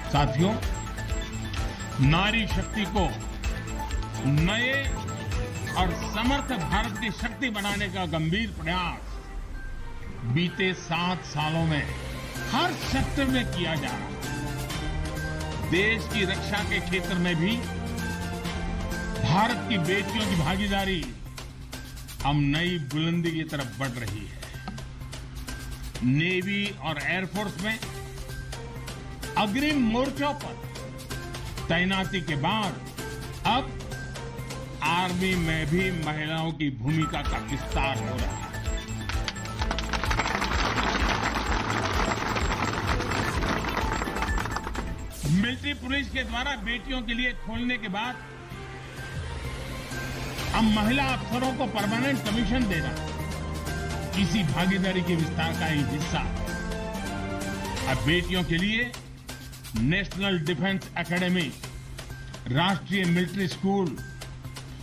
साथियों, नारी शक्ति को नए और समर्थ भारत की शक्ति बनाने का गंभीर प्रयास बीते 7 सालों में हर सेक्टर में किया जा रहा है। देश की रक्षा के क्षेत्र में भी भारत की बेटियों की भागीदारी अब नई बुलंदी की तरफ बढ़ रही है। नेवी और एयरफोर्स में अग्रिम मोर्चों पर तैनाती के बाद अब आर्मी में भी महिलाओं की भूमिका का विस्तार हो रहा है। मिलिट्री पुलिस के द्वारा बेटियों के लिए खोलने के बाद अब महिला अफसरों को परमानेंट कमीशन देना इसी भागीदारी के विस्तार का एक हिस्सा है। अब बेटियों के लिए नेशनल डिफेंस एकेडमी, राष्ट्रीय मिलिट्री स्कूल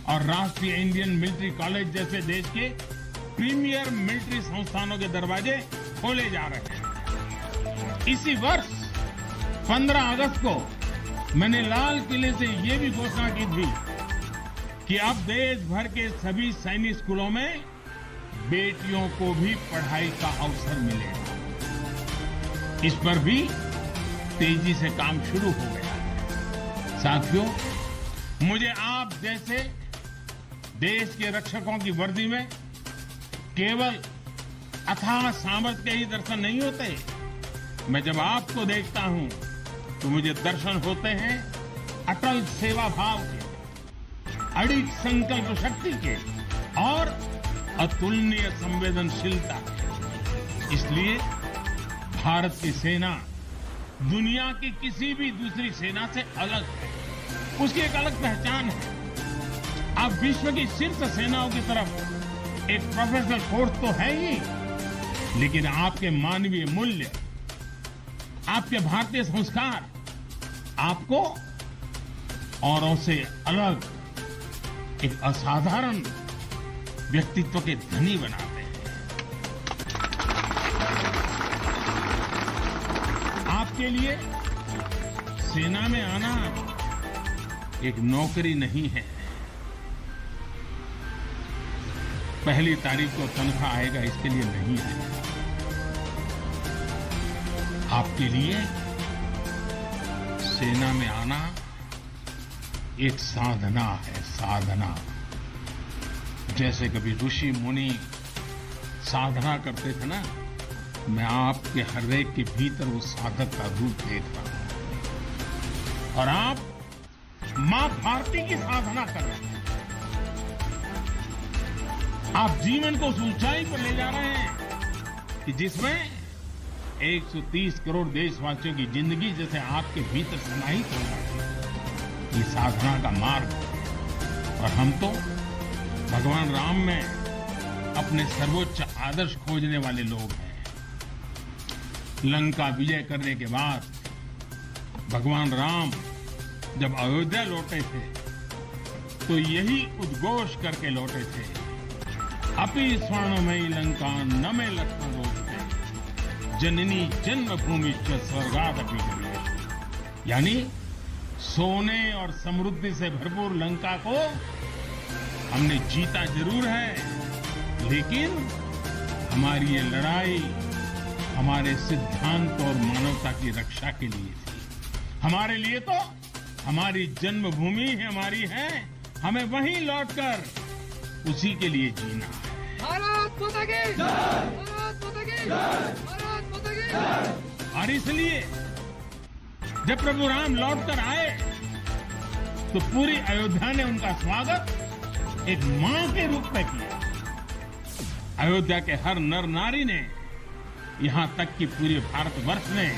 और राष्ट्रीय इंडियन मिलिट्री कॉलेज जैसे देश के प्रीमियर मिलिट्री संस्थानों के दरवाजे खोले जा रहे हैं। इसी वर्ष 15 अगस्त को मैंने लाल किले से ये भी घोषणा की थी कि अब देश भर के सभी सैनिक स्कूलों में बेटियों को भी पढ़ाई का अवसर मिलेगा। इस पर भी तेजी से काम शुरू हो गया है। साथियों, मुझे आप जैसे देश के रक्षकों की वर्दी में केवल अथाह सामर्थ्य के ही दर्शन नहीं होते। मैं जब आपको देखता हूं तो मुझे दर्शन होते हैं अटल सेवा भाव के, अडिग संकल्प शक्ति के और अतुलनीय संवेदनशीलता के। इसलिए भारत की सेना दुनिया की किसी भी दूसरी सेना से अलग है। उसकी एक अलग पहचान है। आप विश्व की शीर्ष सेनाओं की तरफ एक प्रोफेशनल फोर्स तो है ही, लेकिन आपके मानवीय मूल्य, आपके भारतीय संस्कार आपको औरों से अलग एक असाधारण व्यक्तित्व के धनी बनाते हैं। आपके लिए सेना में आना एक नौकरी नहीं है। पहली तारीख को तनख्वाह आएगा इसके लिए नहीं है। आपके लिए सेना में आना एक साधना है, साधना। जैसे कभी ऋषि मुनि साधना करते थे ना, मैं आपके हर एक के भीतर वो साधक का रूप देख रहा हूं। और आप मां भारती की साधना कर रहे हैं। आप जीवन को उस ऊंचाई पर ले जा रहे हैं कि जिसमें 130 करोड़ देशवासियों की जिंदगी जैसे आपके भीतर समाहित हो रहा है। ये साधना का मार्ग है। और हम तो भगवान राम में अपने सर्वोच्च आदर्श खोजने वाले लोग हैं। लंका विजय करने के बाद भगवान राम जब अयोध्या लौटे थे तो यही उद्घोष करके लौटे थे, अपि स्वर्णमयी लंका न मे लक्ष्मण रोचते, जननी जन्मभूमि च स्वर्गादपि गरीयसी। यानी सोने और समृद्धि से भरपूर लंका को हमने जीता जरूर है, लेकिन हमारी ये लड़ाई हमारे सिद्धांत और मानवता की रक्षा के लिए थी। हमारे लिए तो हमारी जन्मभूमि हमारी है, हमें वहीं लौटकर उसी के लिए जीना है। भारत माता की जय! भारत माता की जय! भारत माता की जय! और इसलिए जब प्रभु राम लौटकर आए तो पूरी अयोध्या ने उनका स्वागत एक मां के रूप में किया। अयोध्या के हर नर नारी ने, यहां तक कि पूरे भारतवर्ष ने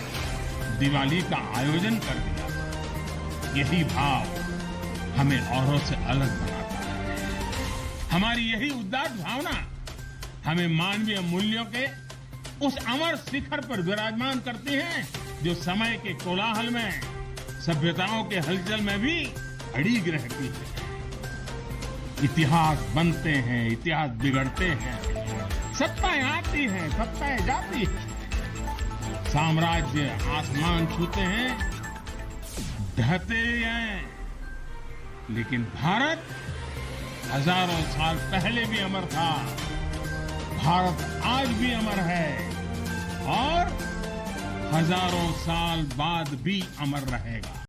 दिवाली का आयोजन कर दिया। यही भाव हमें औरों से अलग बनाता है। हमारी यही उदात्त भावना हमें मानवीय मूल्यों के उस अमर शिखर पर विराजमान करती है जो समय के कोलाहल में, सभ्यताओं के हलचल में भी अड़िग रहती है। इतिहास बनते हैं, इतिहास बिगड़ते हैं, सत्ताएं आती हैं, सत्ताएं जाती हैं, साम्राज्य आसमान छूते हैं ढहते हैं, लेकिन भारत हजारों साल पहले भी अमर था, भारत आज भी अमर है और हजारों साल बाद भी अमर रहेगा।